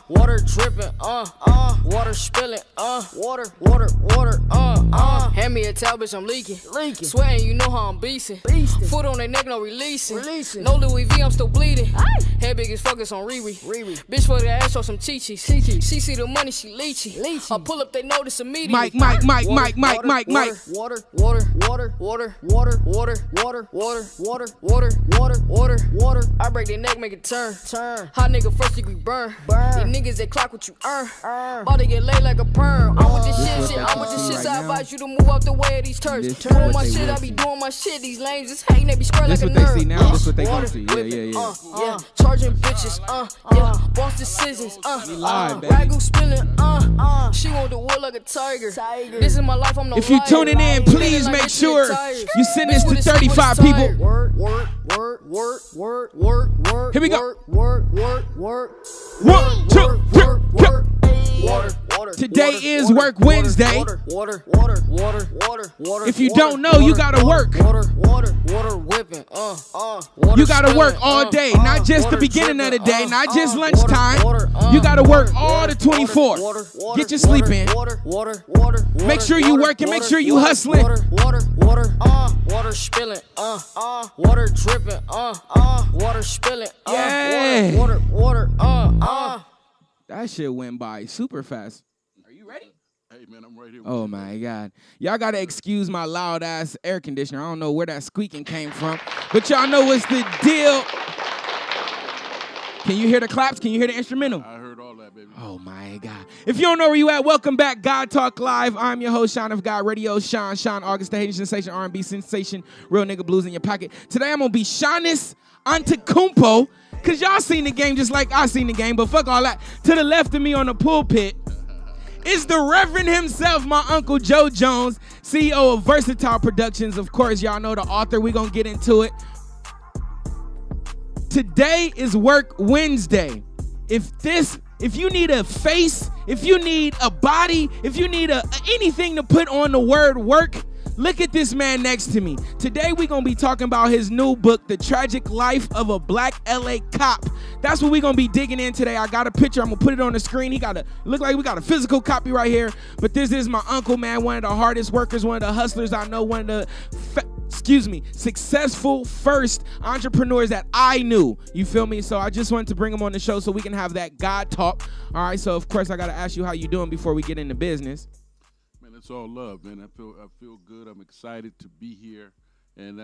water dripping, water spilling, water, hand me a towel, bitch, I'm leaking, sweating, you know how I'm beastin', foot on their neck, no releasing, no Louis V, I'm still bleeding, head big as fuck, it's on Riri, bitch for the ass, show some chi-chis, she see the money, she leechy, I pull up, they notice immediately, Mike. water, I break their neck, make it turn. Hot nigga, first degree burn. These niggas, they clock what you earn. About to get laid like a perm. I'm with this shit, I'm with this shit. So I advise you to move out the way of these turds. Doing my shit, I be doing my shit. These lames just hating, they be square like a nerd. This what they see now, this what they gon' see. Yeah. Charging bitches, boss decisions, ragu spilling, she want the wood like a tiger. This is my life, I'm no If you tuning in, please make sure you send this to 35 people. Work. Here we go. Work. 1, 2, 3, go. Water. Today is Work Wednesday. Water. If you don't know, you gotta work. Water whipping. You gotta work all day, not just the beginning of the day, not just lunchtime. You gotta work all the 24. Get your sleep in. Make sure you working. Make sure you hustling. Water spilling. Water dripping. Water spilling. Yeah. Water. That shit went by super fast. Are you ready? Hey, man, I'm right here. Oh, my God. Y'all got to excuse my loud-ass air conditioner. I don't know where that squeaking came from. But y'all know what's the deal. Can you hear the claps? Can you hear the instrumental? I heard all that, baby. Oh, my God. If you don't know where you at, welcome back. God Talk Live. I'm your host, Sean of God Radio. Sean August, the Haitian sensation, R&B sensation, real nigga blues in your pocket. Today, I'm going to be Giannis Antetokounmpo. Because y'all seen the game just like I seen the game, but fuck all that. To the left of me on the pulpit is the Reverend himself, my Uncle Joe Jones, CEO of Versatile Productions. Of course, y'all know the author. We're going to get into it. Today is Work Wednesday. If you need a face, if you need a body, if you need anything to put on the word work, look at this man next to me. Today we're going to be talking about his new book, The Tragic Life of a Black LA Cop. That's what we're going to be digging in today. I got a picture. I'm going to put it on the screen. Look like we got a physical copy right here. But this is my uncle, man, one of the hardest workers, one of the hustlers I know, one of the successful first entrepreneurs that I knew. You feel me? So I just wanted to bring him on the show so we can have that God talk. All right, so of course I got to ask you how you doing before we get into business. It's all love, man. I feel good. I'm excited to be here, and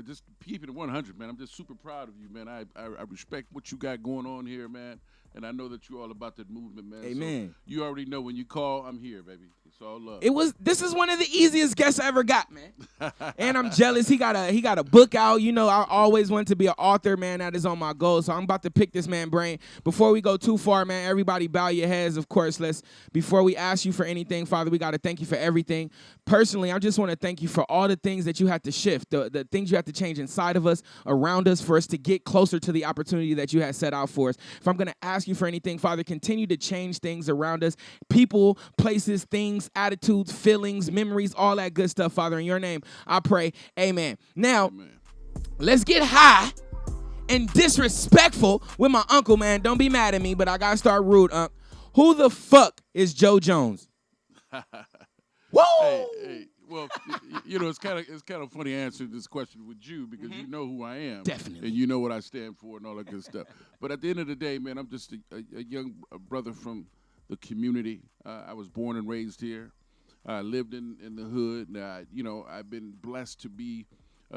just keeping it 100, man. I'm just super proud of you, man. I respect what you got going on here, man, and I know that you're all about that movement, man. Amen. So you already know when you call, I'm here, baby. It's all love. This is one of the easiest guests I ever got, man. And I'm jealous. He got a book out. You know, I always wanted to be an author, man. That is on my goal. So I'm about to pick this man's brain. Before we go too far, man, everybody bow your heads. Of course, before we ask you for anything, Father, we got to thank you for everything. Personally, I just want to thank you for all the things that you have to shift, the things you have to change inside of us, around us, for us to get closer to the opportunity that you had set out for us. If I'm going to ask you for anything, Father, continue to change things around us, people, places, things, attitudes, feelings, memories, all that good stuff, Father. In your name, I pray. Amen. Now, Amen. Let's get high and disrespectful with my uncle, man. Don't be mad at me, but I got to start rude, Unc. Who the fuck is Joe Jones? Whoa! Hey, well, you know, it's kind of funny answering this question with you because you know who I am. Definitely. And you know what I stand for and all that good stuff. But at the end of the day, man, I'm just a young brother from the community. I was born and raised here. I lived in the hood. I've been blessed to be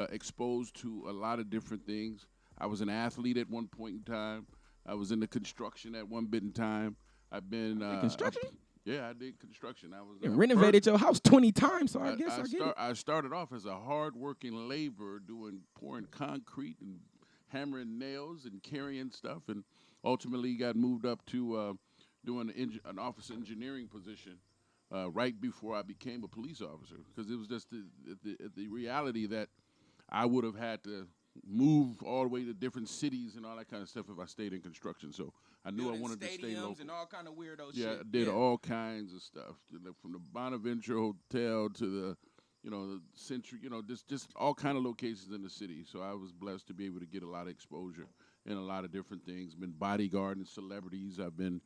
exposed to a lot of different things. I was an athlete at one point in time. I was in the construction at one bit in time. I've been construction? Yeah, I did construction. I was renovated your house 20 times, so I guess I get it. I started off as a hard-working laborer pouring concrete and hammering nails and carrying stuff, and ultimately got moved up to doing an office engineering position right before I became a police officer, because it was just the reality that I would have had to move all the way to different cities and all that kind of stuff if I stayed in construction. So I knew I wanted to stay local. And all kind of weirdo shit. Yeah, I did all kinds of stuff, from the Bonaventure Hotel to the Century, just all kind of locations in the city. So I was blessed to be able to get a lot of exposure. in a lot of different things. Been bodyguarding celebrities. I've been,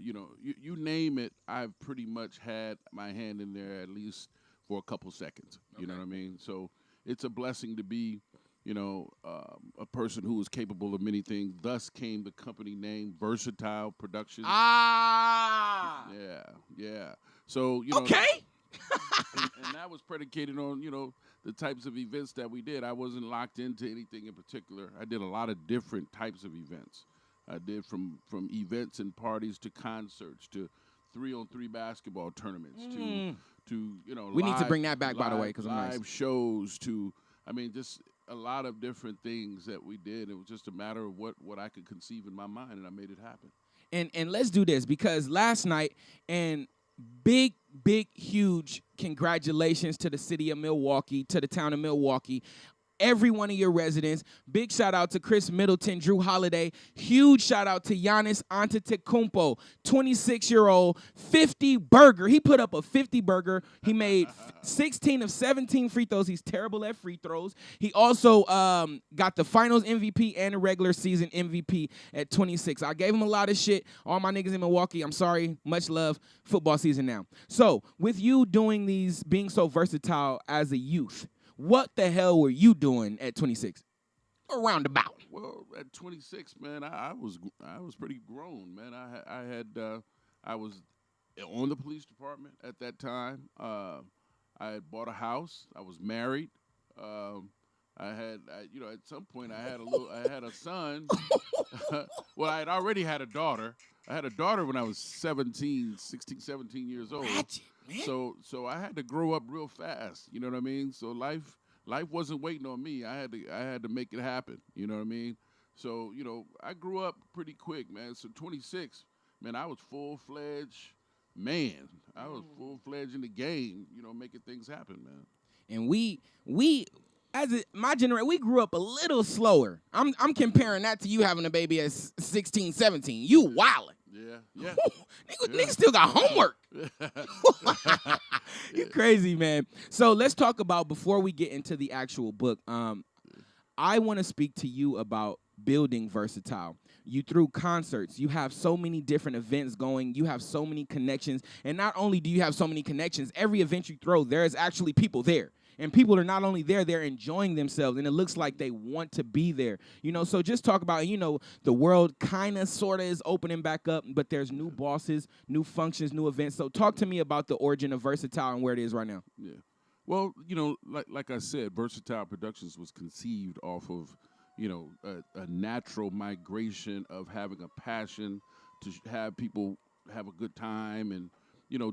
you name it. I've pretty much had my hand in there at least for a couple seconds. You know what I mean? So it's a blessing to be, a person who is capable of many things. Thus came the company name, Versatile Productions. Ah. Yeah. So, Okay. and that was predicated on, the types of events that we did. I wasn't locked into anything in particular. I did a lot of different types of events. I did from events and parties to concerts to 3-on-3 basketball tournaments to we need to bring that back, by the way, because I'm live nice. shows to, just a lot of different things that we did. It was just a matter of what I could conceive in my mind, and I made it happen. And let's do this, because last night, and big, huge congratulations to the city of Milwaukee, to the town of Milwaukee, every one of your residents. Big shout out to Chris Middleton, Drew Holiday. Huge shout out to Giannis Antetokounmpo, 26-year-old, 50 burger. He put up a 50 burger. He made 16 of 17 free throws. He's terrible at free throws. He also got the finals MVP and the regular season MVP at 26. I gave him a lot of shit. All my niggas in Milwaukee, I'm sorry. Much love. Football season now. So with you doing these, being so versatile as a youth, what the hell were you doing at 26? Or roundabout? Well, at 26, man, I was pretty grown, man. I was on the police department at that time. I had bought a house. I was married. At some point I had a son. Well, I had already had a daughter. I had a daughter when I was 16, 17 years old. Magic, man. So I had to grow up real fast. You know what I mean? So life wasn't waiting on me. I had to make it happen. You know what I mean? So, I grew up pretty quick, man. So 26, man, I was full-fledged man. I was full-fledged in the game, making things happen, man. And my generation, we grew up a little slower. I'm comparing that to you having a baby at 16, 17. You wildin'. Yeah. Niggas still got homework. You crazy, man. So let's talk about, before we get into the actual book, I want to speak to you about building Versatile. You threw concerts. You have so many different events going. You have so many connections. And not only do you have so many connections, every event you throw, there's actually people there. And people are not only there, they're enjoying themselves, and it looks like they want to be there. So just talk about, the world kind of sort of is opening back up, but there's new bosses, new functions, new events. So talk to me about the origin of Versatile and where it is right now. Yeah. Well, like I said, Versatile Productions was conceived off of, a natural migration of having a passion to have people have a good time and,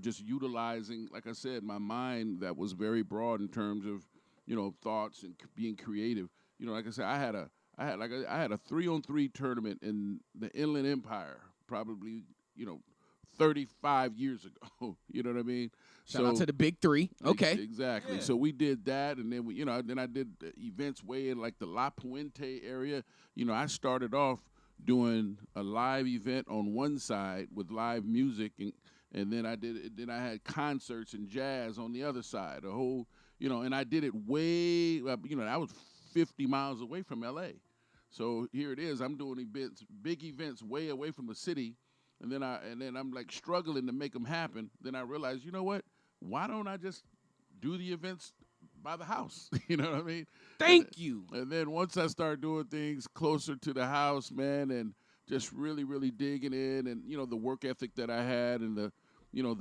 just utilizing, like I said, my mind that was very broad in terms of, thoughts and being creative. Like I said, I had a 3-on-3 tournament in the Inland Empire, probably, 35 years ago. You know what I mean? Shout out to the big three. Okay. Exactly. Yeah. So we did that, and then then I did events way in like the La Puente area. I started off doing a live event on one side with live music, and then I had concerts and jazz on the other side. A whole, and I did it way, I was 50 miles away from L.A. So here it is. I'm doing big events way away from the city, and then I'm like struggling to make them happen. Then I realized, you know what? Why don't I just do the events by the house? You know what I mean? Thank you. And then once I started doing things closer to the house, man, and just really, really digging in, and the work ethic that I had, and the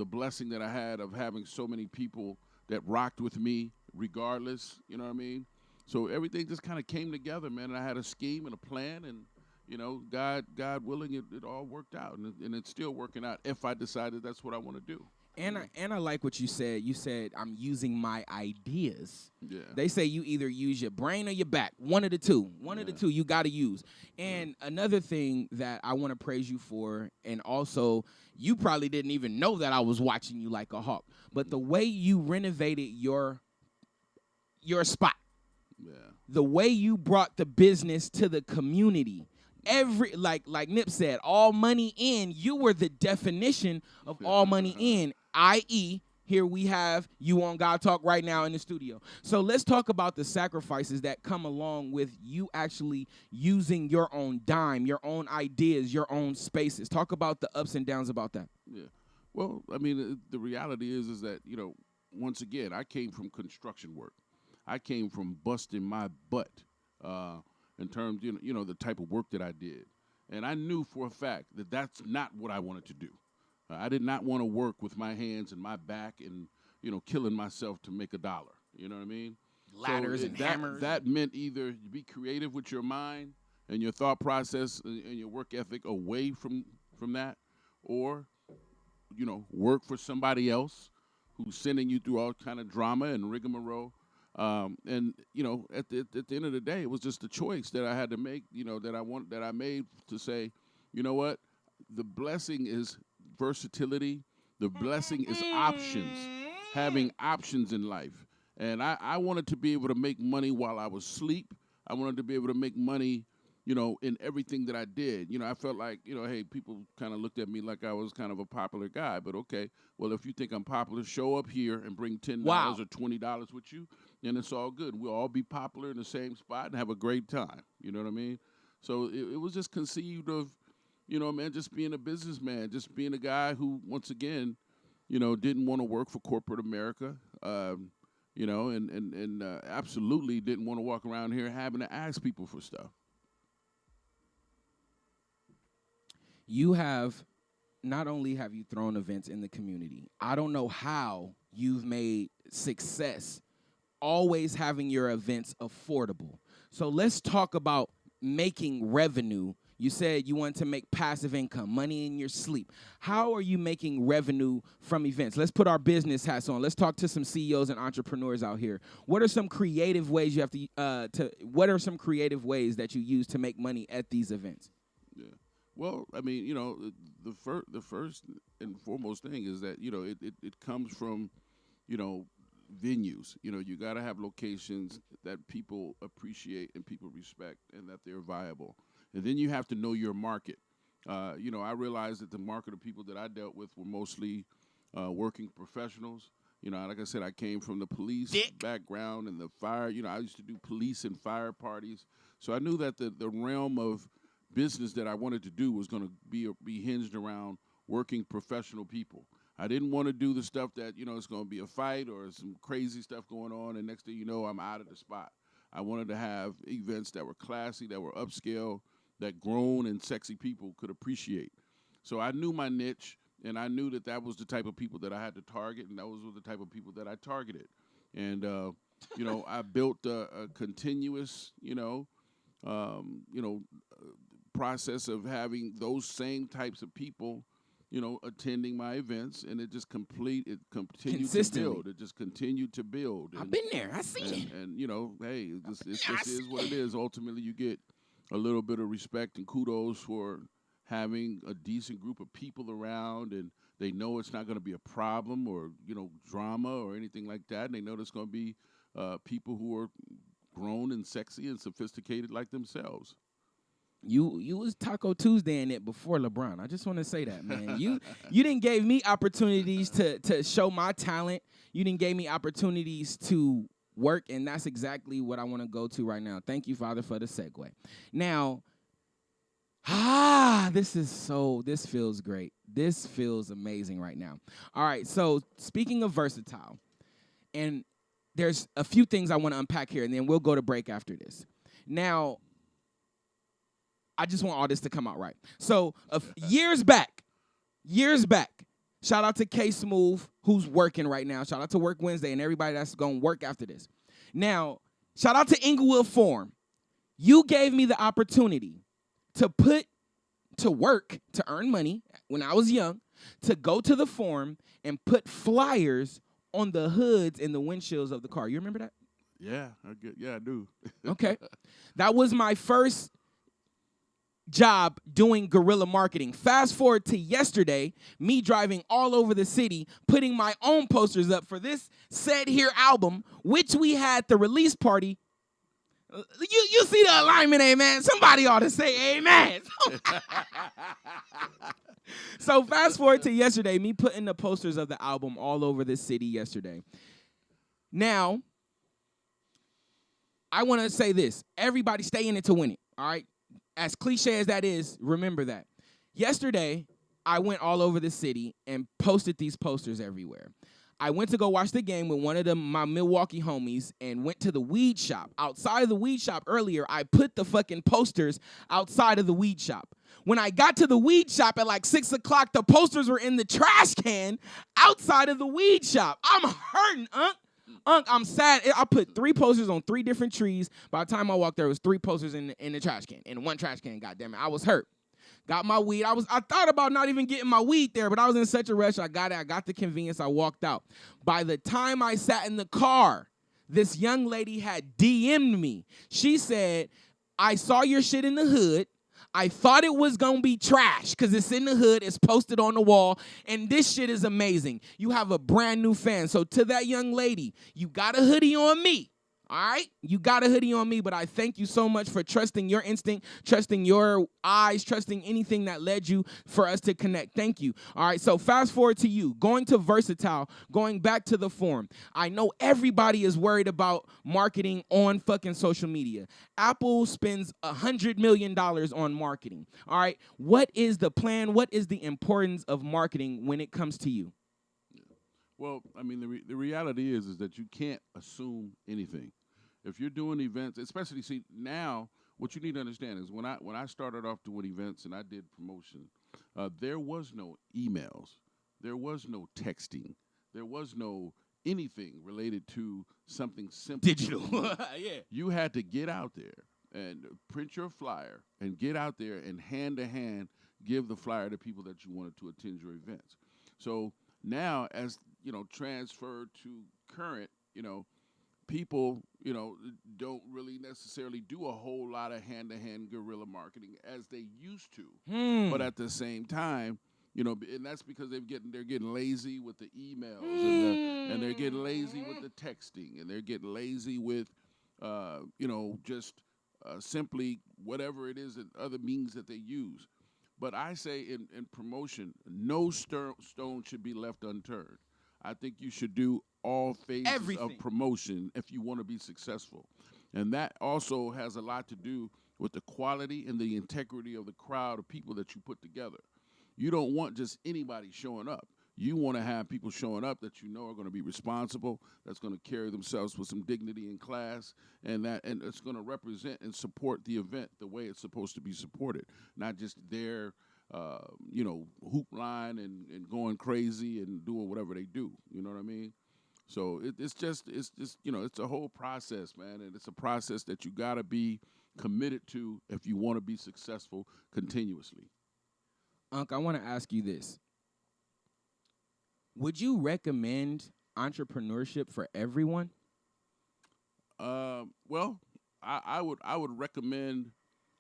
blessing that I had of having so many people that rocked with me regardless, you know what I mean? So everything just kind of came together, man, and I had a scheme and a plan, and God willing, it all worked out, and it's still working out if I decided that's what I want to do. And I like what you said. You said, I'm using my ideas. Yeah. They say you either use your brain or your back. One of the two. One of the two you got to use. And another thing that I want to praise you for, and also you probably didn't even know that I was watching you like a hawk, but the way you renovated your spot, the way you brought the business to the community, like Nip said, all money in, you were the definition of all money in, i.e., here we have you on God Talk right now in the studio. So let's talk about the sacrifices that come along with you actually using your own dime, your own ideas, your own spaces. Talk about the ups and downs about that. Yeah. Well, I mean, the reality is that, once again, I came from construction work. I came from busting my butt in terms, the type of work that I did. And I knew for a fact that that's not what I wanted to do. I did not want to work with my hands and my back and, killing myself to make $1. You know what I mean? Ladders and hammers. That meant either you be creative with your mind and your thought process and your work ethic away from that, or, work for somebody else who's sending you through all kind of drama and rigmarole. And at the end of the day, it was just a choice that I had to make. That I made to say, you know what, the blessing is versatility. The blessing is options, having options in life. And I wanted to be able to make money while I was asleep. I wanted to be able to make money, in everything that I did. I felt like, hey, people kind of looked at me like I was kind of a popular guy. But okay, well, if you think I'm popular, show up here and bring $10 or $20 with you, and it's all good. We'll all be popular in the same spot and have a great time. You know what I mean? So it was just conceived of, just being a businessman, just being a guy who, once again, didn't want to work for corporate America, and absolutely didn't want to walk around here having to ask people for stuff. You have, not only have you thrown events in the community, I don't know how you've made success always having your events affordable. So let's talk about making revenue. You said you wanted to make passive income, money in your sleep. How are you making revenue from events? Let's put our business hats on. Let's talk to some CEOs and entrepreneurs out here. What are some creative ways you have what are some creative ways that you use to make money at these events? Yeah. Well, I mean, the first and foremost thing is that, it comes from, venues. You got to have locations that people appreciate and people respect and that they're viable. And then you have to know your market. I realized that the market of people that I dealt with were mostly working professionals. Like I said, I came from the police background and the fire. I used to do police and fire parties. So I knew that the realm of business that I wanted to do was going to be hinged around working professional people. I didn't want to do the stuff that, it's going to be a fight or some crazy stuff going on, and next thing you know, I'm out of the spot. I wanted to have events that were classy, that were upscale, that grown and sexy people could appreciate. So I knew my niche, and I knew that was the type of people that I had to target, and those were the type of people that I targeted. And, I built a continuous, process of having those same types of people, attending my events, and it just continued to build. It just continued to build. I've been there. I seen it. And hey, this is what it is. Ultimately, you get a little bit of respect and kudos for having a decent group of people around, and they know it's not going to be a problem or, drama or anything like that. And they know there's going to be people who are grown and sexy and sophisticated like themselves. You was Taco Tuesday in it before LeBron. I just want to say that, man. You didn't give me opportunities to show my talent. You didn't give me opportunities to work, and that's exactly what I want to go to right now. Thank you, Father, for the segue. Now, this feels great. This feels amazing right now. All right, so speaking of versatile, and there's a few things I want to unpack here, and then we'll go to break after this. Now, I just want all this to come out right. So years back, shout out to K Smooth, who's working right now. Shout out to Work Wednesday and everybody that's going to work after this. Now, shout out to Inglewood Forum. You gave me the opportunity to put to work to earn money when I was young, to go to the forum and put flyers on the hoods and the windshields of the car. You remember that? Yeah, I do. Okay. That was my first job doing guerrilla marketing. Fast forward to yesterday, me driving all over the city, putting my own posters up for this Said Here album, which we had the release party. You see the alignment, amen? Somebody ought to say amen. So fast forward to yesterday, me putting the posters of the album all over the city yesterday. Now, I want to say this. Everybody stay in it to win it, all right? As cliche as that is, remember that. Yesterday, I went all over the city and posted these posters everywhere. I went to go watch the game with one of my Milwaukee homies and went to the weed shop. Outside of the weed shop earlier, I put the fucking posters outside of the weed shop. When I got to the weed shop at like 6 o'clock, the posters were in the trash can outside of the weed shop. I'm hurting, I'm sad. I put 3 posters on 3 different trees. By the time I walked there, it was 3 posters in the trash can. In 1 trash can, goddamn it. I was hurt. Got my weed. I thought about not even getting my weed there, but I was in such a rush. I got it. I got the convenience. I walked out. By the time I sat in the car, this young lady had DM'd me. She said, I saw your shit in the hood. I thought it was going to be trash because it's in the hood. It's posted on the wall. And this shit is amazing. You have a brand new fan. So to that young lady, you got a hoodie on me. All right? You got a hoodie on me, but I thank you so much for trusting your instinct, trusting your eyes, trusting anything that led you for us to connect. Thank you. All right, so fast forward to you. Going to Versatile, going back to the forum. I know everybody is worried about marketing on fucking social media. Apple spends $100 million on marketing. All right? What is the plan? What is the importance of marketing when it comes to you? Well, I mean, the reality is that you can't assume anything. If you're doing events, especially, see, now what you need to understand is when I started off doing events and I did promotion, there was no emails, there was no texting, there was no anything related to something simple. Digital. Yeah. You had to get out there and print your flyer and get out there and hand to hand give the flyer to people that you wanted to attend your events. So now, as transferred to current, people, don't really necessarily do a whole lot of hand-to-hand guerrilla marketing as they used to. But at the same time, and that's because they're getting lazy with the emails and they're getting lazy with the texting and they're getting lazy with, just simply whatever it is and other means that they use. But I say in promotion, no stone should be left unturned. I think you should do all phases of promotion if you want to be successful. And that also has a lot to do with the quality and the integrity of the crowd of people that you put together. You don't want just anybody showing up. You want to have people showing up that you know are going to be responsible, that's going to carry themselves with some dignity and class, and it's going to represent and support the event the way it's supposed to be supported, not just their hoop line and going crazy and doing whatever they do. You know what I mean? So it's just it's a whole process, man, and it's a process that you got to be committed to if you want to be successful continuously. Unc, I want to ask you this. Would you recommend entrepreneurship for everyone? Well, I would recommend,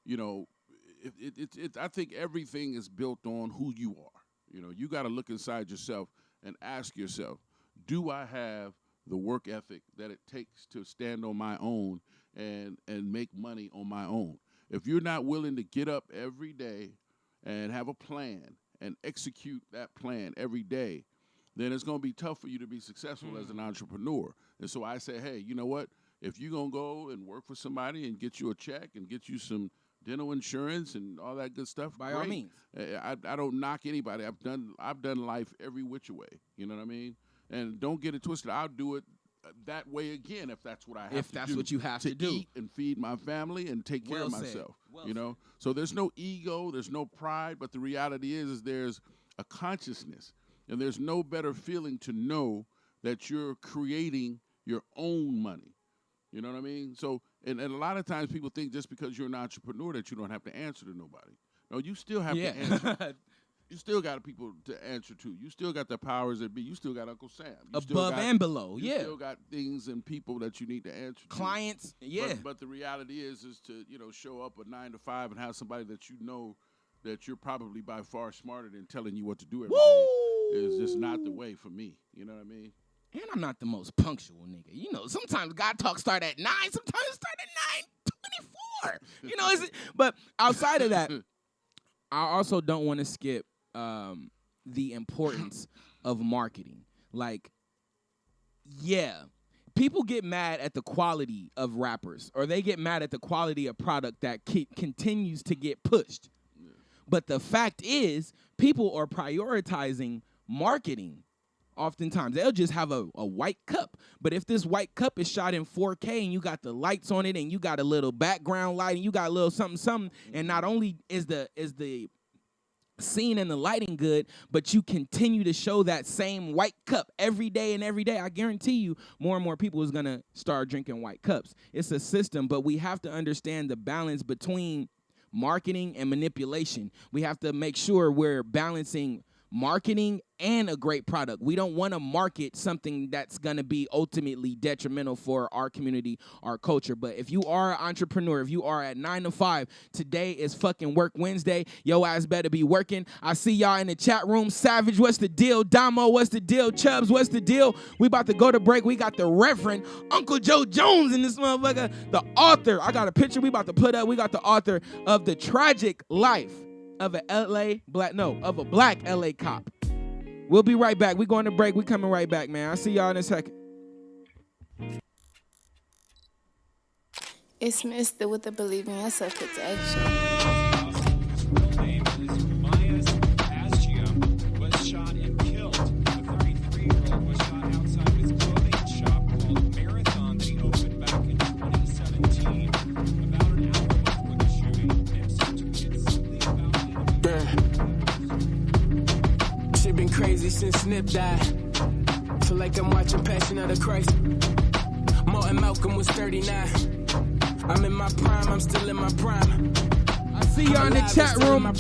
I think everything is built on who you are. You got to look inside yourself and ask yourself, do I have the work ethic that it takes to stand on my own and make money on my own? If you're not willing to get up every day and have a plan and execute that plan every day, then it's going to be tough for you to be successful as an entrepreneur. And so I say, hey, you know what? If you're going to go and work for somebody and get you a check and get you some dental insurance and all that good stuff, by all means. I don't knock anybody. I've done life every which way. You know what I mean? And don't get it twisted. I'll do it that way again if that's what I have to do. If that's what you have to do. Eat and feed my family and take care of myself. So there's no ego, there's no pride, but the reality is there's a consciousness. And there's no better feeling to know that you're creating your own money. You know what I mean? So, and a lot of times people think just because you're an entrepreneur that you don't have to answer to nobody. No, you still have to answer. You still got people to answer to. You still got the powers that be. You still got Uncle Sam. And below, you still got things and people that you need to answer to. Clients, But the reality is to, show up at 9 to 5 and have somebody that you know that you're probably by far smarter than telling you what to do every day. It's just not the way for me. You know what I mean? And I'm not the most punctual nigga. Sometimes God Talk start at 9, sometimes it start at 9:24. But outside of that, I also don't want to skip the importance of marketing. Like, yeah, people get mad at the quality of rappers, or they get mad at the quality of product that continues to get pushed. Yeah. But the fact is, people are prioritizing marketing. Oftentimes, they'll just have a white cup. But if this white cup is shot in 4K and you got the lights on it and you got a little background light and you got a little something, and not only is the scene and the lighting good, but you continue to show that same white cup every day and every day, I guarantee you more and more people is going to start drinking white cups. It's a system, but we have to understand the balance between marketing and manipulation. We have to make sure we're balancing marketing and a great product. We don't want to market something that's going to be ultimately detrimental for our community, our culture. But if you are an entrepreneur, if you are at 9 to 5, today is fucking Work Wednesday. Yo ass better be working. I see y'all in the chat room. Savage, what's the deal? Damo, what's the deal? Chubbs, what's the deal? We about to go to break. We got the Reverend Uncle Joe Jones in this motherfucker. The author. I got a picture we about to put up. We got the author of The Tragic Life of a black LA cop. We'll be right back. We going to break. We coming right back, man. I'll see y'all in a second. It's Mr. with the Believe in Yourself It's Action. His real name is Myas Asgia, was shot and killed. The 33-year-old was shot outside his clothing shop called Marathon that he opened back in 2017. About an hour before the shooting, Nipsey tweeted something about Shit been crazy since Snip died. Feel like I'm watching Passion of the Christ. Martin Malcolm was 39. I'm in my prime, I'm still in my prime. I see y'all in the chat room.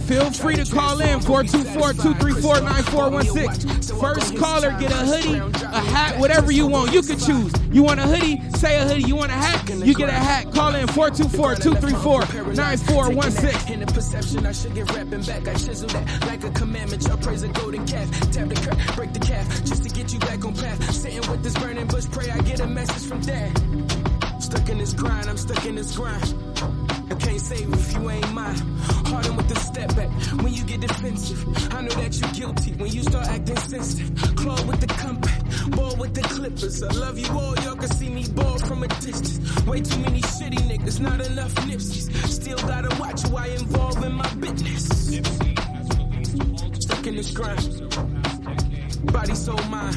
Feel free to call in 424-234-9416. First caller, get a hoodie, a hat, whatever you want. You can choose. You want a hoodie? Say a hoodie. You want a hat? You get a hat. Call in 424-234-9416. In the perception, I should get rapping back. I chisel that like a commandment. Y'all praise a golden calf. Tap the curb, break the calf, just to get you back on path. Sitting with this burning bush, pray I get a message from Dad. Stuck in this grind, I'm stuck in this grind. I can't save if you ain't mine. Harden with the step back when you get defensive. I know that you guilty when you start acting sensitive. Claw with the comeback, ball with the Clippers. I love you all, y'all can see me ball from a distance. Way too many shitty niggas, not enough Nipseys. Still gotta watch who I involve in my business. Nipsey has released multiple Stuck in this grind. over the past decade. Body, soul, mind.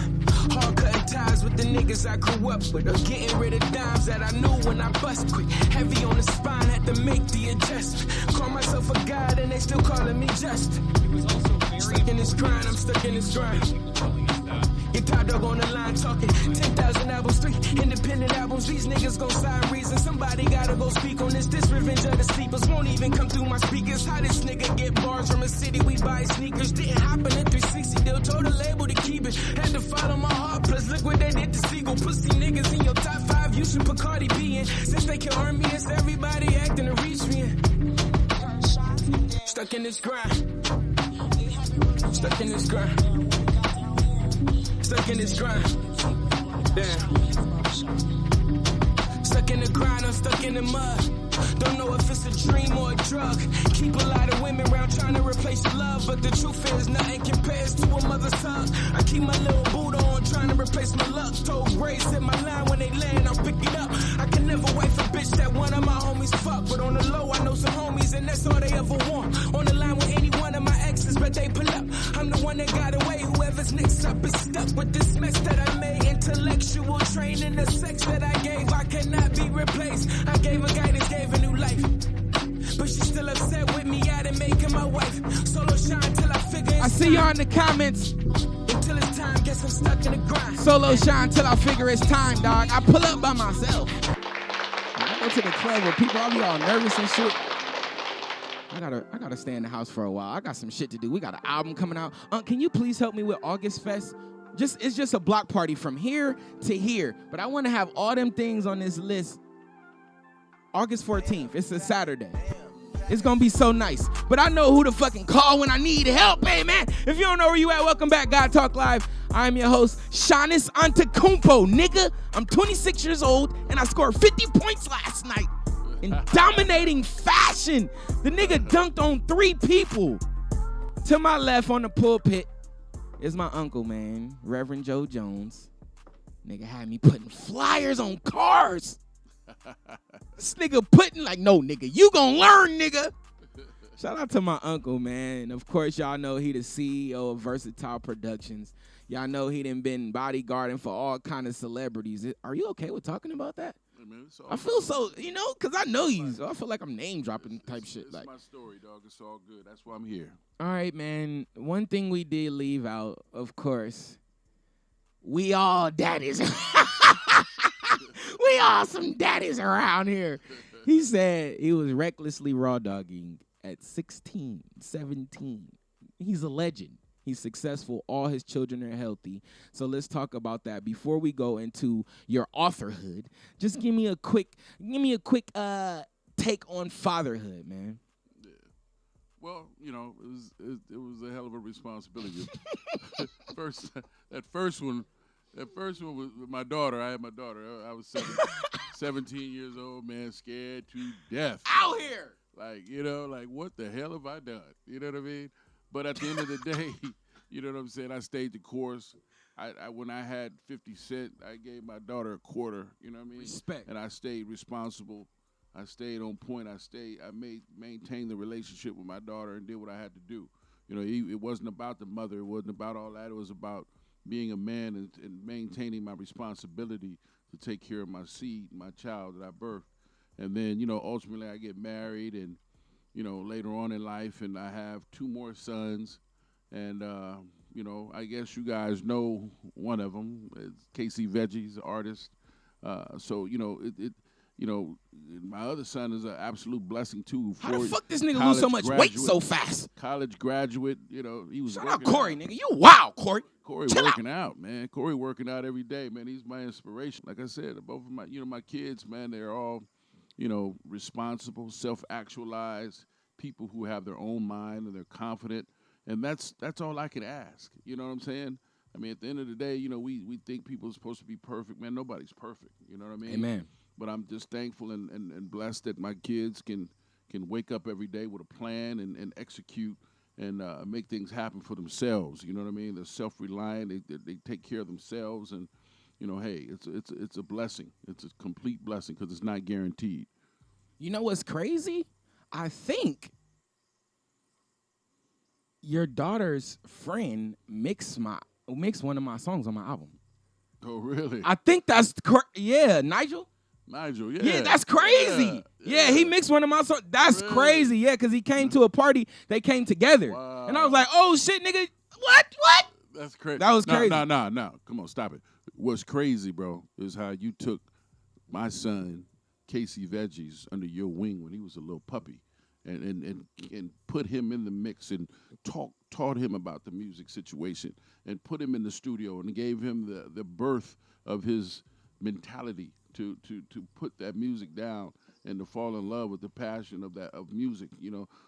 Hard cutting ties with the niggas I grew up with. Or getting rid of dimes that I knew when I bust quick. Heavy on the spine, had to make the adjustment. Call myself a god and they still calling me Justin. It was also very Stuck in this grind, I'm stuck in this grind. He was telling us that. Get top dog on the line talking 10,000 albums, 3 independent albums. These niggas gon' sign reason. Somebody gotta go speak on this. This revenge of the sleepers won't even come through my speakers. How this nigga get bars from a city we buy sneakers? Didn't hop in a 360 deal, told the label to keep it. Had to follow my heart, plus look what they did to Seagull. Pussy niggas in your top 5, you should put Cardi B in. Since they can earn me, it's everybody acting to reach me in. Stuck in this grind. Stuck in this grind. Stuck in this grind. Damn. Stuck in the grind, I'm stuck in the mud. Don't know if it's a dream or a drug. Keep a lot of women around trying to replace your love, but the truth is nothing compares to a mother's hug. I keep my little Buddha on trying to replace my luck. Told Ray, set my line when they land, I'll pick it up. I can never wife a bitch that one of my homies fuck, but on the low I know some homies and that's all they ever want. On the line with any one of my exes, but they pull up. I'm the one that got away, whoever's next up is stuck with this mess that I made. Intellectual training, the sex that I gave, I cannot be replaced. I gave her guidance, gave a new life, but she still upset with me, I didn't make her my wife. Solo shine till I figure it's I see y'all in the comments. Until it's time, guess I'm stuck in the grind. Solo shine till I figure it's time, dog. I pull up by myself. I go to the club where people all be all nervous and shit. I gotta stay in the house for a while. I got some shit to do. We got an album coming out. Can you please help me with August Fest? It's just a block party from here to here. But I want to have all them things on this list. August 14th. It's a Saturday. It's gonna be so nice. But I know who to fucking call when I need help. Hey, man, if you don't know where you at, welcome back, God Talk Live. I'm your host, Giannis Antetokounmpo, nigga. I'm 26 years old, and I scored 50 points last night in dominating fashion. The nigga dunked on 3 people. To my left on the pulpit is my uncle, man, Reverend Joe Jones. Nigga had me putting flyers on cars. This nigga putting like, no, nigga, you gonna learn, nigga. Shout out to my uncle, man. And of course, y'all know he the CEO of Versatile Productions. Y'all know he done been bodyguarding for all kind of celebrities. Are you okay with talking about that? Hey, man, I feel so, because I know you. So I feel like I'm name dropping type shit. It's Like, my story, dog. It's all good. That's why I'm here. all right, man. One thing we did leave out, of course, we all daddies. We all some daddies around here. He said he was recklessly raw dogging at 16, 17. He's a legend. He's successful. All his children are healthy. So let's talk about that. Before we go into your authorhood, just give me a quick take on fatherhood, man. Yeah. Well, it was a hell of a responsibility. That first one was with my daughter. I had my daughter. I was 17 years old, man, scared to death. Out here. Like what the hell have I done? You know what I mean? But at the end of the day, you know what I'm saying? I stayed the course. When I had 50 cents, I gave my daughter a quarter. You know what I mean? Respect. And I stayed responsible. I stayed on point. I maintained the relationship with my daughter and did what I had to do. It wasn't about the mother. It wasn't about all that. It was about being a man and maintaining my responsibility to take care of my seed, my child that I birthed. And then, ultimately I get married and, later on in life, and I have 2 more sons. And, I guess you guys know one of them. It's Casey Veggies, artist. My other son is an absolute blessing, too. How the fuck this nigga lose so much weight so fast? College graduate, he was Shout out Corey, nigga. You wow, Corey. Corey Chill working out, man. Corey working out every day, man. He's my inspiration. Like I said, both of my kids, man, they're all, responsible, self-actualized people who have their own mind and they're confident. And that's all I can ask. You know what I'm saying? I mean, at the end of the day, we think people are supposed to be perfect. Man, nobody's perfect. You know what I mean? Amen. But I'm just thankful and blessed that my kids can wake up every day with a plan and execute and make things happen for themselves. You know what I mean? They're self-reliant. They take care of themselves. And, hey, it's a blessing. It's a complete blessing because it's not guaranteed. You know what's crazy? I think your daughter's friend mixed one of my songs on my album. Oh, really? I think that's Nigel. Nigel, yeah. Yeah, that's crazy. Yeah, he mixed one of my songs. That's Really? crazy. Yeah, because he came to a party. They came together. Wow. And I was like, oh, shit, nigga. What? That's crazy. That was crazy. No. Come on, stop it. What's crazy, bro, is how you took my son, Casey Veggies, under your wing when he was a little puppy and put him in the mix and taught him about the music situation and put him in the studio and gave him the birth of his mentality to put that music down and to fall in love with the passion of music,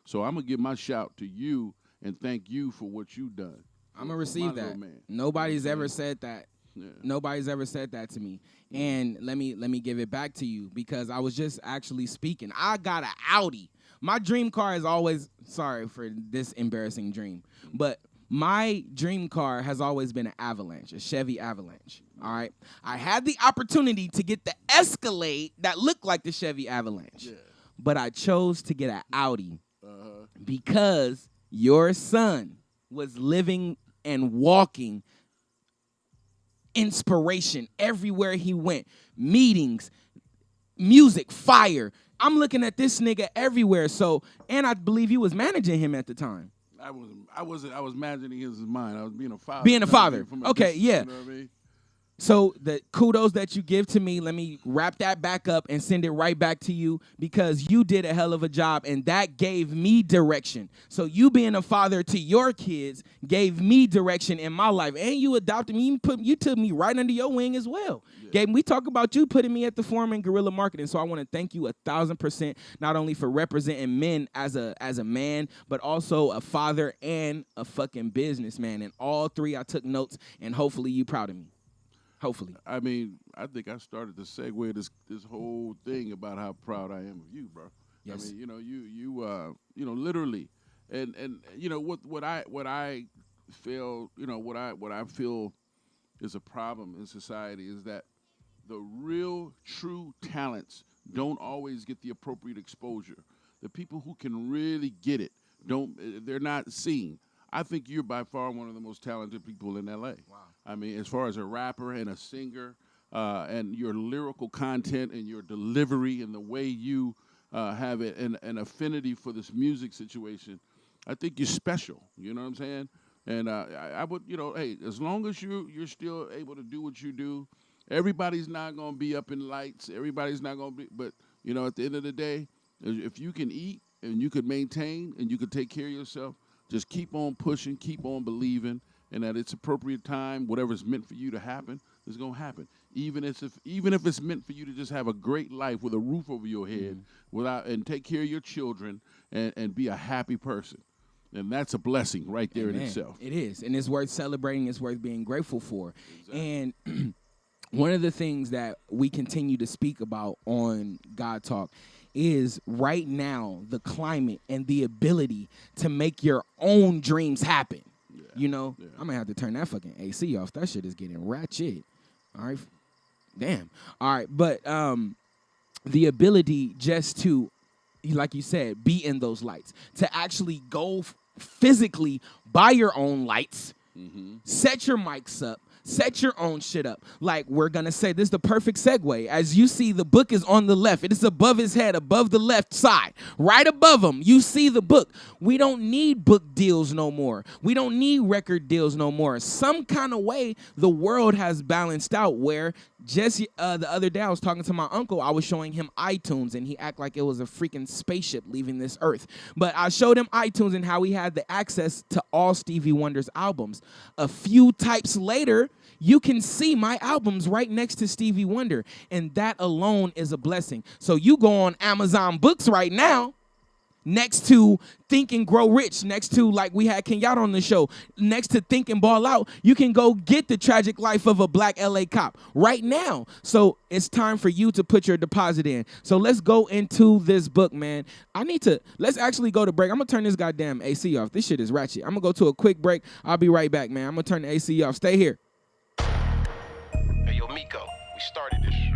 So I'm gonna give my shout to you and thank you for what you've done. I'm gonna receive that. Nobody's ever said that. Yeah. Nobody's ever said that to me. And let me give it back to you because I was just actually speaking. I got an Audi. My dream car is always, sorry for this embarrassing dream, but my dream car has always been an Avalanche, a Chevy Avalanche. All right. I had the opportunity to get the Escalade that looked like the Chevy Avalanche, but I chose to get an Audi because your son was living and walking inspiration everywhere he went. Meetings, music, fire. I'm looking at this nigga everywhere. So, and I believe you was managing him at the time. I was managing his mind. I was being a father. Being a father. Okay, distance, yeah. You know what I mean? So the kudos that you give to me, let me wrap that back up and send it right back to you because you did a hell of a job and that gave me direction. So you being a father to your kids gave me direction in my life. And you adopted me. You took me right under your wing as well. Yeah. We talk about you putting me at the forum in guerrilla marketing. So I want to thank you 1,000%, not only for representing men as a man, but also a father and a fucking businessman. And all three I took notes and hopefully you proud of me. Hopefully. I mean, I think I started to segue this whole thing about how proud I am of you, bro. Yes. I mean, you literally And you know what I feel, you know, what I feel is a problem in society is that the real true talents don't always get the appropriate exposure. The people who can really get it they're not seen. I think you're by far one of the most talented people in LA. Wow. I mean, as far as a rapper and a singer, and your lyrical content and your delivery and the way you have an affinity for this music situation, I think you're special. You know what I'm saying? And I would, you know, hey, as long as you're still able to do what you do, everybody's not going to be up in lights. Everybody's not going to be, but, you know, at the end of the day, if you can eat and you can maintain and you can take care of yourself, just keep on pushing, keep on believing, and at its appropriate time, whatever's meant for you to happen is going to happen. Even if it's meant for you to just have a great life with a roof over your head, and take care of your children and be a happy person. And that's a blessing right there in itself. It is, and it's worth celebrating. It's worth being grateful for. Exactly. And one of the things that we continue to speak about on God Talk is right now the climate and the ability to make your own dreams happen. Yeah. You know, yeah. I'm going to have to turn that fucking AC off. That shit is getting ratchet. All right. Damn. All right. But the ability just to, like you said, be in those lights, to actually go physically buy your own lights, set your mics up, set your own shit up. Like we're going to say, this is the perfect segue. As you see, the book is on the left. It is above his head, above the left side. Right above him, you see the book. We don't need book deals no more. We don't need record deals no more. Some kind of way, the world has balanced out where just the other day I was talking to my uncle. I was showing him iTunes, and he acted like it was a freaking spaceship leaving this earth. But I showed him iTunes and how he had the access to all Stevie Wonder's albums. A few types later, you can see my albums right next to Stevie Wonder, and that alone is a blessing. So you go on Amazon Books right now, next to Think and Grow Rich, next to, like we had Kenyatta on the show, next to Think and Ball Out, you can go get The Tragic Life of a Black LA Cop right now. So it's time for you to put your deposit in. So let's go into this book, man. Let's actually go to break. I'm going to turn this goddamn AC off. This shit is ratchet. I'm going to go to a quick break. I'll be right back, man. I'm going to turn the AC off. Stay here. Hey, yo, Miko, we started this shit.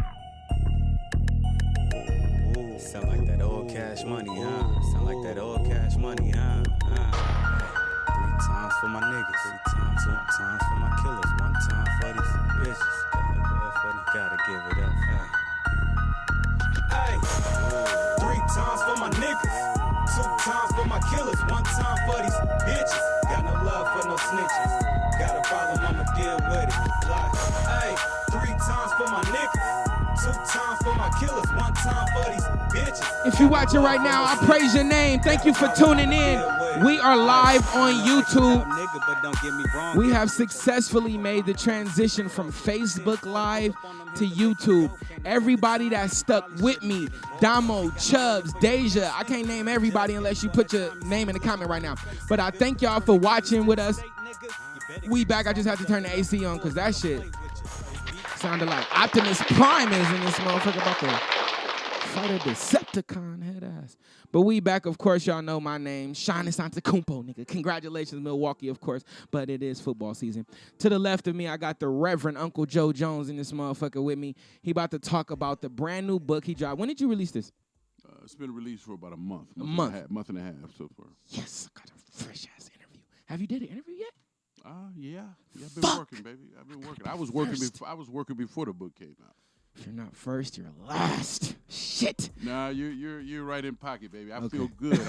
Ooh, sound like that old cash money, huh? Sound like that old cash money, huh? 3 times for my niggas, 2 times for my killers, 1 time for these bitches. Gotta give it up, hey. 3 times for my niggas, 2 times for my killers, 1 time for these bitches. Got no love for no snitches. Got a problem, I'ma deal with it. Like, hey, 3 times for my niggas, 2 times for my killers, 1 time for these bitches. If you're watching right now, I praise your name. Thank you for tuning in. We are live on YouTube. We have successfully made the transition from Facebook Live to YouTube. Everybody that stuck with me, Damo, Chubbs, Deja, I can't name everybody unless you put your name in the comment right now. But I thank y'all for watching with us. We back. I just have to turn the AC on because that shit sounded like Optimus Prime is in this motherfucker about to fight a Decepticon head ass. But we back, of course. Y'all know my name, Giannis Antetokounmpo, nigga. Congratulations, Milwaukee, of course. But it is football season. To the left of me, I got the Reverend Uncle Joe Jones in this motherfucker with me. He about to talk about the brand new book he dropped. When did you release this? It's been released for about a month. Month and a half so far. Yes, I got a fresh ass interview. Have you did an interview yet? Yeah. I've been working, baby. I've been working. I was working before the book came out. If you're not first, you're last. Shit. Nah, you're right in pocket, baby. I feel good.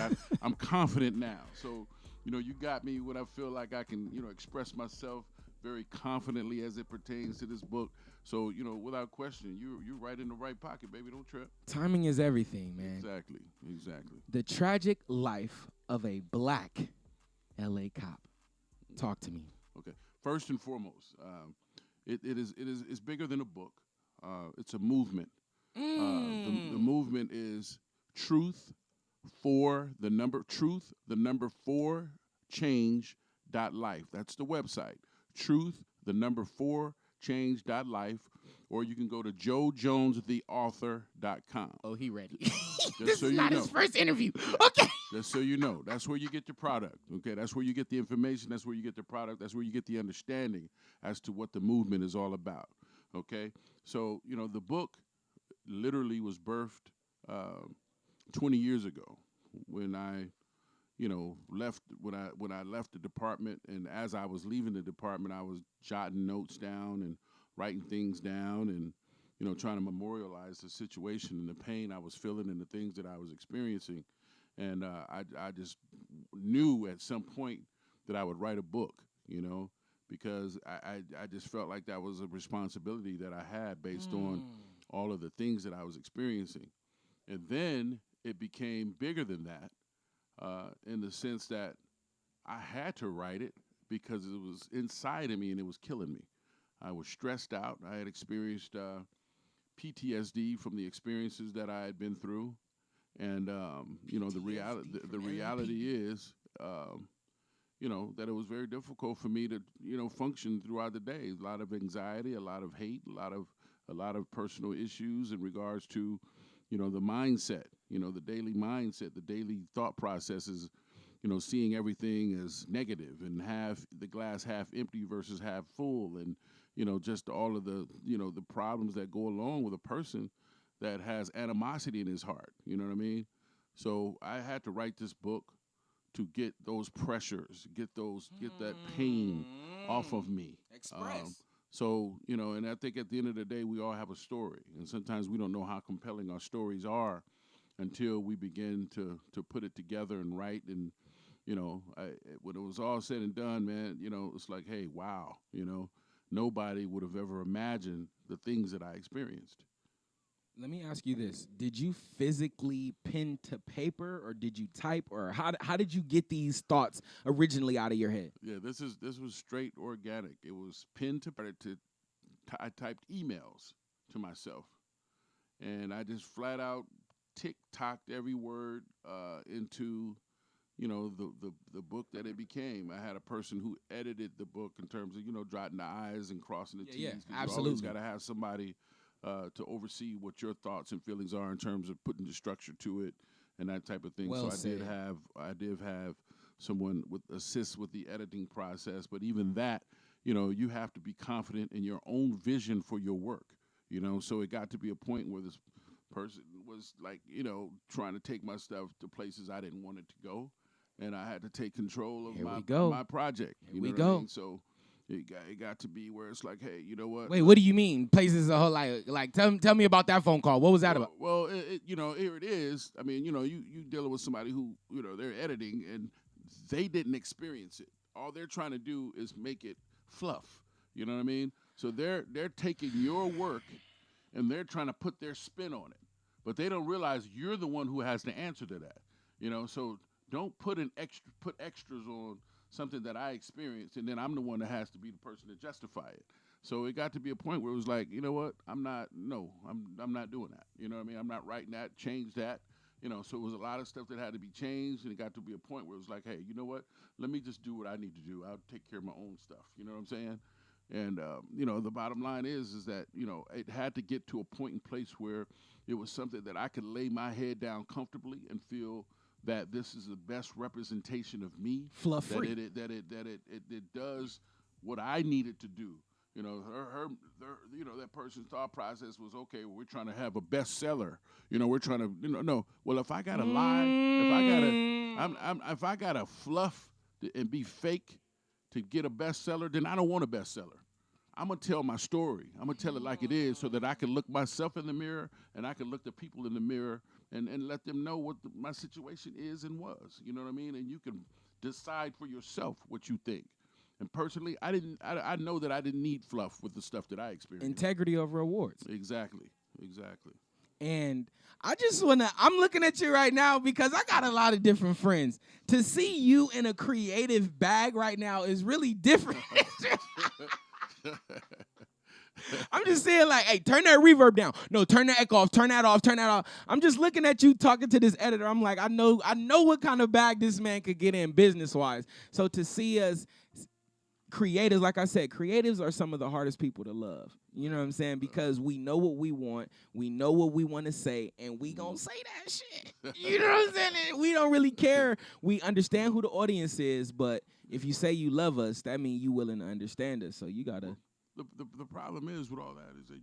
I'm confident now. So, you got me when I feel like I can, express myself very confidently as it pertains to this book. So, without question, you're right in the right pocket, baby. Don't trip. Timing is everything, man. Exactly. The Tragic Life of a Black LA Cop. Talk to me. Okay. First and foremost, it's bigger than a book. It's a movement. The movement is truth, the number 4 change.life. That's the website. Truth, the number 4 change.life, or you can go to joejonestheauthor.com. Oh, he ready. Just This so is you not know. his first interview. Okay. Just so you know, that's where you get your product. Okay, that's where you get the information. That's where you get the product. That's where you get the understanding as to what the movement is all about. Okay, so the book literally was birthed 20 years ago when I left when I left the department, and as I was leaving the department, I was jotting notes down and writing things down, and trying to memorialize the situation and the pain I was feeling and the things that I was experiencing, and I just knew at some point that I would write a book, because I just felt like that was a responsibility that I had based on all of the things that I was experiencing, and then it became bigger than that. In the sense that I had to write it because it was inside of me and it was killing me. I was stressed out. I had experienced PTSD from the experiences that I had been through, and the reality is, that it was very difficult for me to function throughout the day. A lot of anxiety, a lot of hate, a lot of personal issues in regards to the mindset, the daily mindset, the daily thought processes, seeing everything as negative and have the glass half empty versus half full, and just all of the the problems that go along with a person that has animosity in his heart. You know what I mean? So I had to write this book to get those pressures, get that pain off of me. Express. So, and I think at the end of the day, we all have a story. And sometimes we don't know how compelling our stories are until we begin to put it together and write. And, when it was all said and done, man, it's like, hey, wow, nobody would have ever imagined the things that I experienced. Let me ask you this. Did you physically pen to paper, or did you type, or how did you get these thoughts originally out of your head? Yeah, this was straight organic. It was pen to paper. I typed emails to myself, and I just flat out tick-tocked every word into the book that it became. I had a person who edited the book in terms of dotting the I's and crossing the T's. Yeah, 'Cause absolutely. You always got to have somebody to oversee what your thoughts and feelings are in terms of putting the structure to it and that type of thing. Well so said. I did have someone assist with the editing process, but even that, you have to be confident in your own vision for your work. So it got to be a point where this person was like, trying to take my stuff to places I didn't want it to go, and I had to take control of my project. Here we what go. I mean? So it got to be where it's like, hey, you know what? Wait, what do you mean? Places a whole like tell me about that phone call. What was that about? Well, here it is. I mean, you dealing with somebody who, they're editing and they didn't experience it. All they're trying to do is make it fluff. You know what I mean? So they're taking your work and they're trying to put their spin on it, but they don't realize you're the one who has to answer to that. So don't put extras on something that I experienced, and then I'm the one that has to be the person to justify it. So it got to be a point where it was like, you know what? I'm not doing that. You know what I mean? I'm not writing that, change that. So it was a lot of stuff that had to be changed, and it got to be a point where it was like, hey, you know what? Let me just do what I need to do. I'll take care of my own stuff. You know what I'm saying? And, the bottom line is that, it had to get to a point and place where it was something that I could lay my head down comfortably and feel that this is the best representation of me. Fluff free. That it does what I needed to do. Her that person's thought process was, okay, well, we're trying to have a bestseller. We're trying to, no. Well, if I gotta lie, if I gotta fluff and be fake to get a bestseller, then I don't want a bestseller. I'm gonna tell my story. I'm gonna tell it like it is, so that I can look myself in the mirror and I can look the people in the mirror and let them know what my situation is and was. You know what I mean? And you can decide for yourself what you think. And personally, I know that I didn't need fluff with the stuff that I experienced. Integrity over awards. Exactly. And I'm looking at you right now because I got a lot of different friends. To see you in a creative bag right now is really different. I'm just saying, like, hey, turn that reverb down. No, turn the echo off. Turn that off. Turn that off. I'm just looking at you talking to this editor. I'm like, I know what kind of bag this man could get in business-wise. So to see us creatives, like I said, creatives are some of the hardest people to love. You know what I'm saying? Because we know what we want, we know what we want to say, and we gonna say that shit. You know what I'm saying? And we don't really care. We understand who the audience is, but if you say you love us, that means you willing to understand us. So you gotta. The problem is with all that is that,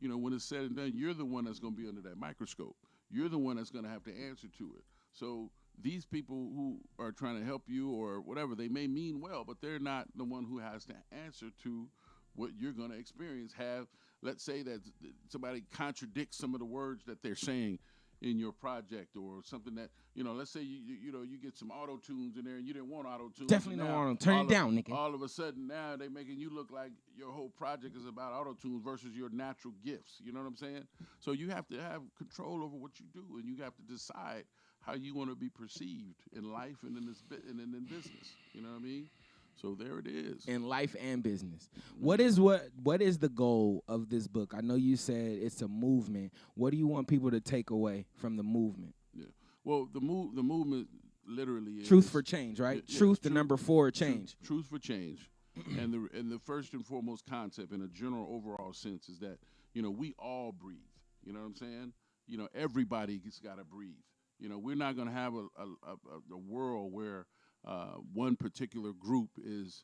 you know, when it's said and done, you're the one that's gonna be under that microscope. You're the one that's gonna have to answer to it. So these people who are trying to help you or whatever, they may mean well, but they're not the one who has to answer to what you're going to experience. Let's say that somebody contradicts some of the words that they're saying in your project or something that, you know, let's say you get some auto tunes in there and you didn't want auto tunes. Definitely don't want to turn it down, nigga. All of a sudden now they making you look like your whole project is about auto tunes versus your natural gifts. You know what I'm saying? So you have to have control over what you do, and you have to decide how you want to be perceived in life and in in business. You know what I mean? So there it is. In life and business. What is the goal of this book? I know you said it's a movement. What do you want people to take away from the movement? Yeah. Well, the movement literally is Truth for change, right? Yeah, Truth, the number 4, change. Truth for change. and the first and foremost concept in a general overall sense is that, you know, we all breathe. You know what I'm saying? You know, everybody's got to breathe. You know, we're not going to have a world where one particular group is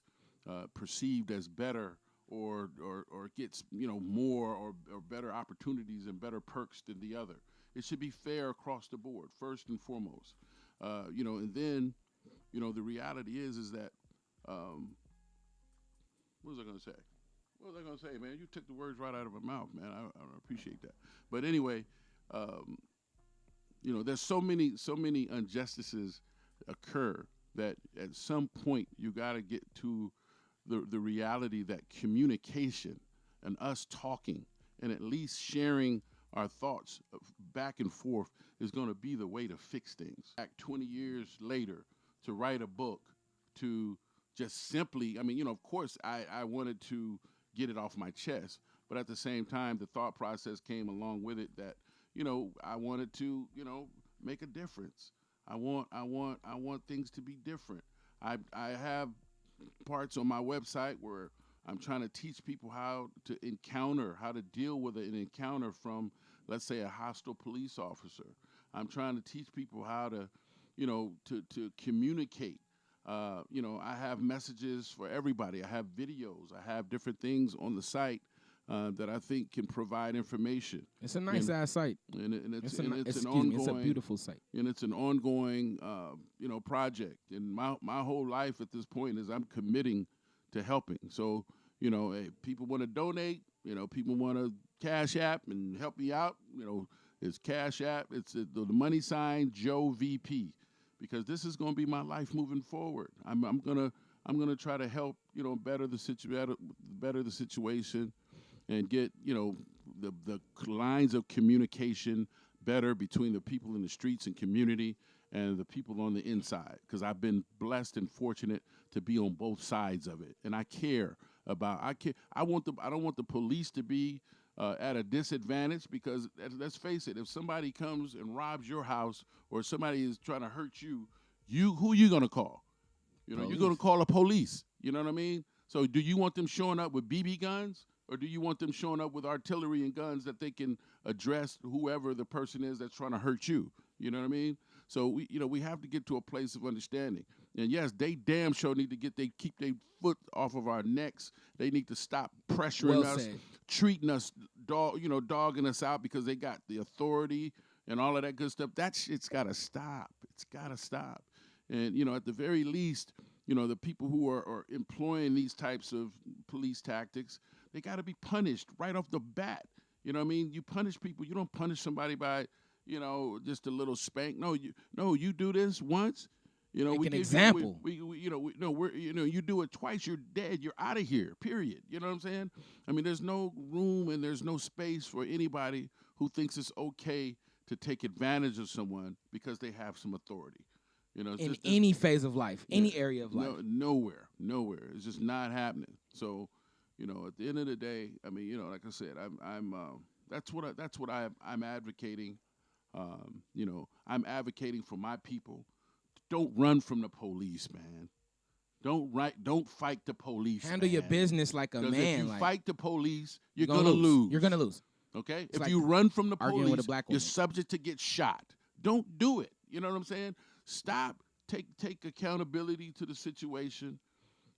perceived as better or gets, you know, more or better opportunities and better perks than the other. It should be fair across the board, first and foremost. You know, and then, you know, the reality is that, what was I going to say? What was I going to say, man? You took the words right out of my mouth, man. I appreciate that. But anyway, you know, there's so many injustices occur that at some point you got to get to the reality that communication and us talking and at least sharing our thoughts back and forth is going to be the way to fix things. Back 20 years later, to write a book, to just simply, I mean, you know, of course, I wanted to get it off my chest, but at the same time, the thought process came along with it that, you know, I wanted to, you know, make a difference. I want things to be different. I have parts on my website where I'm trying to teach people how to deal with an encounter from, let's say, a hostile police officer. I'm trying to teach people how to, you know, to communicate. You know, I have messages for everybody. I have videos. I have different things on the site that I think can provide information. It's a nice ass site. And it's an ongoing. It's a beautiful site. And it's an ongoing, you know, project. And my whole life at this point is I'm committing to helping. So, you know, if people want to donate, you know, people want to Cash App and help me out, you know, it's Cash App. It's the money sign Joe VP, because this is going to be my life moving forward. I'm gonna try to help, you know, better the situation. And get, you know, the lines of communication better between the people in the streets and community and the people on the inside. Because I've been blessed and fortunate to be on both sides of it, and I care about. I don't want the police to be at a disadvantage, because let's face it, if somebody comes and robs your house or somebody is trying to hurt you, who you gonna call? You know, you're gonna call the police. You know what I mean? So do you want them showing up with BB guns? Or do you want them showing up with artillery and guns that they can address whoever the person is that's trying to hurt you? You know what I mean? So we have to get to a place of understanding. And yes, they damn sure need to keep their foot off of our necks. They need to stop pressuring us, treating us, dogging us out because they got the authority and all of that good stuff. That shit's got to stop. It's got to stop. And, you know, at the very least, you know, the people who are employing these types of police tactics, they got to be punished right off the bat. You know what I mean? You punish people. You don't punish somebody by, you know, just a little spank. No, you do this once. You know, we give an example. You do it twice, you're dead. You're out of here. Period. You know what I'm saying? I mean, there's no room and there's no space for anybody who thinks it's okay to take advantage of someone because they have some authority. You know, in any phase of life, any area of life. Nowhere. It's just not happening. So, you know, at the end of the day, I mean, you know, like I said, that's what I'm advocating. You know, I'm advocating for my people. Don't run from the police, man. Don't fight the police. Handle your business like a 'Cause man. if you like, fight the police, you're gonna gonna lose. You're gonna lose. Okay? It's If like you run from the arguing police, with a black you're woman. subject to get shot. Don't do it. You know what I'm saying? Stop. Take accountability to the situation.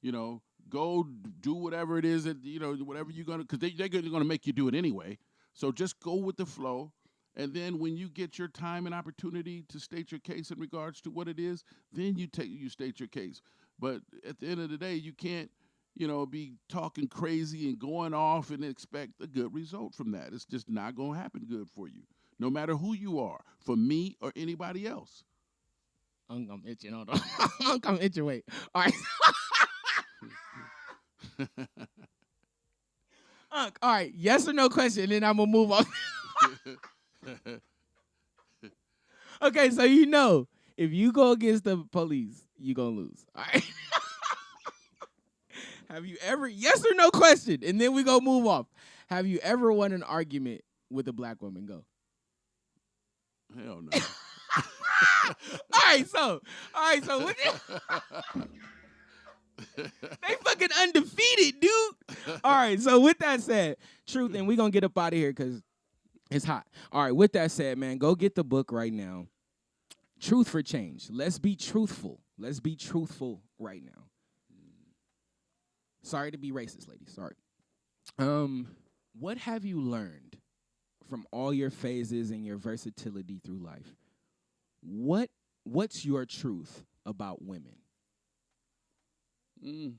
You know, go do whatever it is that, whatever you're going to, because they're going to make you do it anyway. So just go with the flow. And then when you get your time and opportunity to state your case in regards to what it is, then you state your case. But at the end of the day, you can't, be talking crazy and going off and expect a good result from that. It's just not going to happen good for you, no matter who you are, for me or anybody else. I'm itching. Hold on. I'm itching. Wait. All right. All right. Yes or no question, then I'm going to move on. Okay, so if you go against the police, you're going to lose. All right. Have you ever, yes or no question, and then we go move off. Have you ever won an argument with a black woman? Go. Hell no. All right, so what they fucking undefeated, dude. All right, so with that said, Truth, and we're going to get up out of here because it's hot. All right, with that said, man, go get the book right now. Truth for Change. Let's be truthful. Let's be truthful right now. Sorry to be racist, ladies. Sorry. What have you learned from all your phases and your versatility through life? What's your truth about women? Well,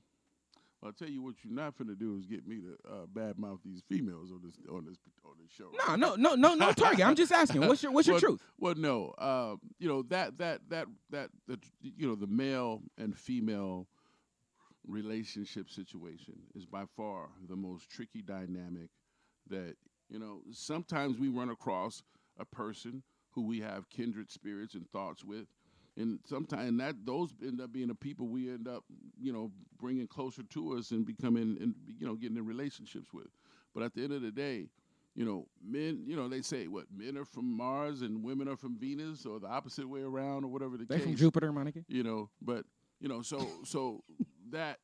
I'll tell you what you're not finna do is get me to badmouth these females on this show. No target. I'm just asking. What's your truth? Well, no. The male and female relationship situation is by far the most tricky dynamic that, sometimes we run across a person who we have kindred spirits and thoughts with. And sometimes those end up being the people we end up, bringing closer to us and becoming, and getting in relationships with. But at the end of the day, men, they say men are from Mars and women are from Venus, or the opposite way around, or whatever the case. They're from Jupiter, Monica. So that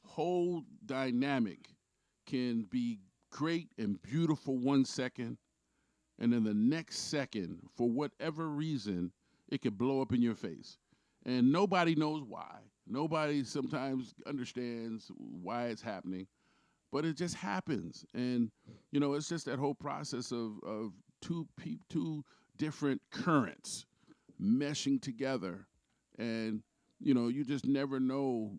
whole dynamic can be great and beautiful 1 second, and then the next second, for whatever reason, it could blow up in your face. And nobody knows why. Nobody sometimes understands why it's happening, but it just happens. And, it's just that whole process of two different currents meshing together. And, you just never know,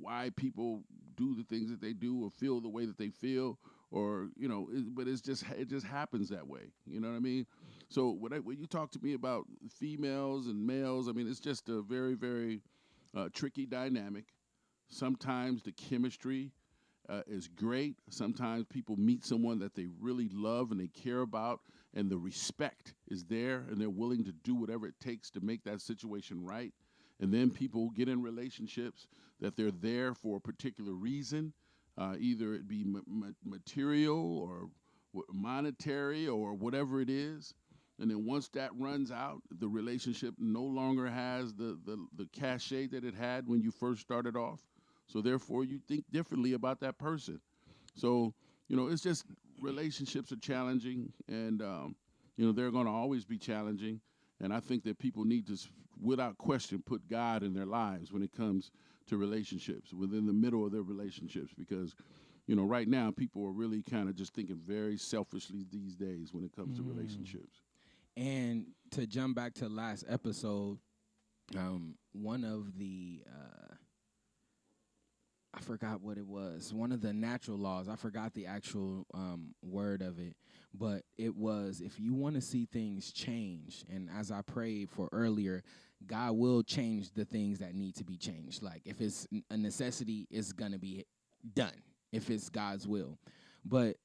why people do the things that they do or feel the way that they feel, or, but it just happens that way. You know what I mean? So when you talk to me about females and males, I mean, it's just a very, very tricky dynamic. Sometimes the chemistry is great. Sometimes people meet someone that they really love and they care about, and the respect is there, and they're willing to do whatever it takes to make that situation right. And then people get in relationships that they're there for a particular reason, either it be material or monetary or whatever it is. And then once that runs out, the relationship no longer has the cachet that it had when you first started off. So therefore, you think differently about that person. So, it's just relationships are challenging, and, they're going to always be challenging. And I think that people need to, without question, put God in their lives when it comes to relationships, within the middle of their relationships, because, right now people are really kind of just thinking very selfishly these days when it comes to relationships. And to jump back to last episode, one of the, I forgot what it was, one of the natural laws, I forgot the actual word of it, but it was, if you want to see things change, and as I prayed for earlier, God will change the things that need to be changed. Like, if it's a necessity, it's going to be done, if it's God's will. But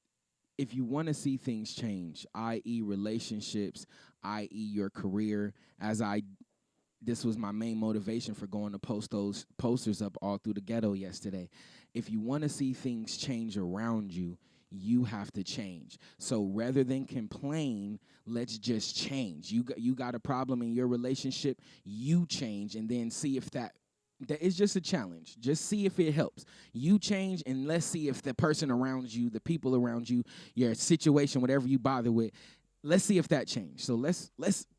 if you want to see things change, i.e. relationships, i.e. your career, this was my main motivation for going to post those posters up all through the ghetto yesterday. If you want to see things change around you, you have to change. So rather than complain, let's just change. You got a problem in your relationship, you change, and then see if that that it's just a challenge. Just see if it helps. You change, and let's see if the person around you, the people around you, your situation, whatever you bother with, let's see if that changed. So let's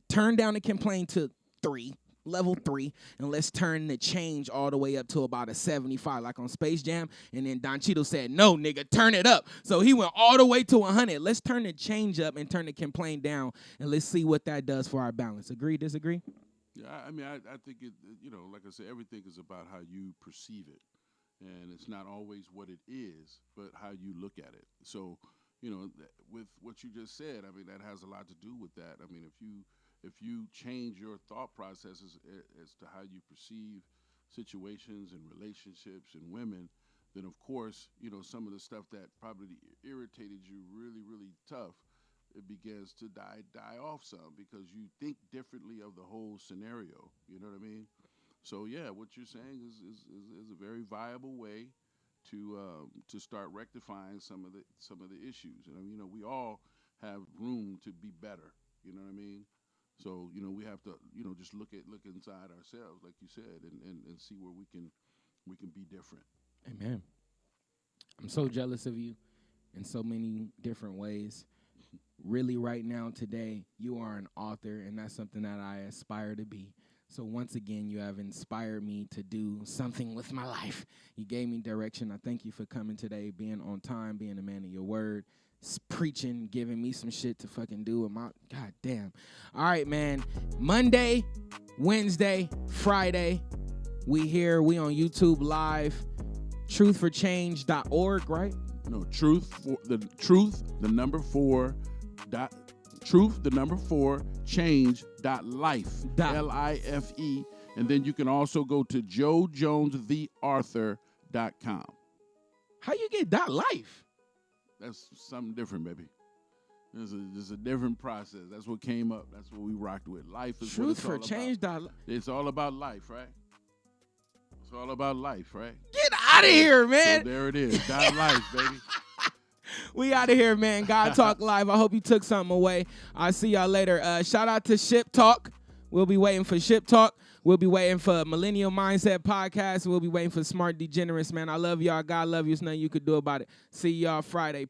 turn down the complaint to 3, level 3, and let's turn the change all the way up to about a 75, like on Space Jam. And then Don Cheadle said, "No, nigga, turn it up." So he went all the way to 100. Let's turn the change up and turn the complaint down, and let's see what that does for our balance. Agree, disagree? Yeah, I mean, I think it, like I said, everything is about how you perceive it. And it's not always what it is, but how you look at it. So, with what you just said, I mean, that has a lot to do with that. I mean, if you change your thought processes as to how you perceive situations and relationships and women, then of course, some of the stuff that probably irritated you really, really tough, it begins to die off some because you think differently of the whole scenario. You know what I mean? So yeah, what you're saying is a very viable way to start rectifying some of the issues. And we all have room to be better. You know what I mean? So we have to just look inside ourselves, like you said, and see where we can be different. Amen. I'm so jealous of you in so many different ways. Really, right now, today, you are an author, and that's something that I aspire to be. So once again, you have inspired me to do something with my life. You gave me direction. I thank you for coming today, being on time, being a man of your word, preaching, giving me some shit to fucking do with my, God damn. All right, man. Monday, Wednesday, Friday, we on YouTube Live, truthforchange.org, right? No, truth, the number 4, change.life, LIFE, and then you can also go to joejonestheauthor.com. How you get .life? That's something different, baby. There's a different process. That's what came up. That's what we rocked with. Life is Truth what it's all for change. about. It's all about life, right? It's all about life, right? Get out of here, man. So there it is. .life, baby. We out of here, man. God Talk Live. I hope you took something away. I'll see y'all later. Shout out to Ship Talk. We'll be waiting for Ship Talk. We'll be waiting for Millennial Mindset Podcast. We'll be waiting for Smart Degenerates, man. I love y'all. God love you. There's nothing you could do about it. See y'all Friday.